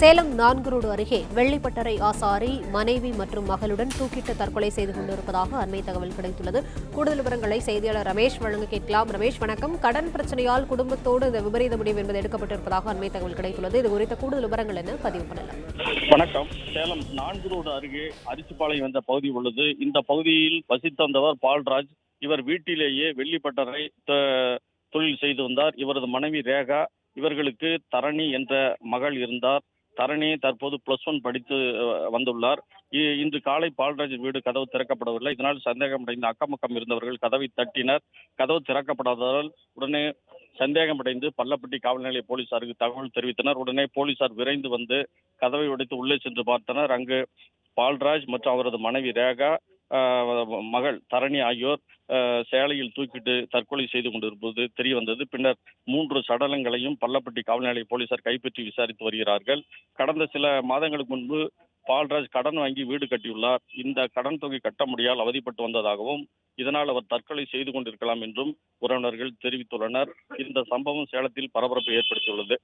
சேலம் நான்குரோடு அருகே வெள்ளிப்பட்டறை ஆசாரி மனைவி மற்றும் மகளுடன் தூக்கிட்டு தற்கொலை செய்து கொண்டிருப்பதாக அண்மை தகவல் கிடைத்துள்ளது. கூடுதல் விவரங்களை செய்தியாளர் ரமேஷ் வழங்க கேட்கலாம். ரமேஷ், வணக்கம். கடன் பிரச்சனையால் குடும்பத்தோடு இந்த விபரீத முடிவு என்பது எடுக்கப்பட்டிருப்பதாக அண்மை தகவல் கிடைத்துள்ளது. இது குறித்த கூடுதல் விவரங்கள் என்ன பதிவு பண்ணலாம்? வணக்கம். சேலம் நான்குரோடு அருகே அரிசிப்பாளையம் என்ற பகுதி உள்ளது. இந்த பகுதியில் வசித்து வந்தவர் பால்ராஜ். இவர் வீட்டிலேயே வெள்ளிப்பட்டறை தொழில் செய்து வந்தார். இவரது மனைவி ரேகா. இவர்களுக்கு தரணி என்ற மகள் இருந்தார். தரணி தற்போது +1 படித்து வந்துள்ளார். இன்று காலை பால்ராஜ் வீடு கதவு திறக்கப்படவில்லை. இதனால் சந்தேகமடைந்த அக்கம்பக்கம் இருந்தவர்கள் கதவை தட்டினர். கதவு திறக்கப்படாததால் உடனே சந்தேகமடைந்து பள்ளப்பட்டி காவல் நிலைய போலீசாருக்கு தகவல் தெரிவித்தனர். உடனே போலீசார் விரைந்து வந்து கதவை உடைத்து உள்ளே சென்று பார்த்தனர். அங்கு பால்ராஜ் மற்றும் அவரது மனைவி ரேகா, மகள் தரணி ஆகியோர் சேலையில் தூக்கிட்டு தற்கொலை செய்து கொண்டிருப்பது தெரிய வந்தது. பின்னர் 3 சடலங்களையும் பள்ளப்பட்டி காவல் நிலைய போலீசார் கைப்பற்றி விசாரித்து வருகிறார்கள். கடந்த சில மாதங்களுக்கு முன்பு பால்ராஜ் கடன் வாங்கி வீடு கட்டியுள்ளார். இந்த கடன் தொகை கட்ட முடியால் அவதிப்பட்டு வந்ததாகவும், இதனால் அவர் தற்கொலை செய்து கொண்டிருக்கலாம் என்றும் உறவினர்கள் தெரிவித்துள்ளனர். இந்த சம்பவம் சேலத்தில் பரபரப்பை ஏற்படுத்தியுள்ளது.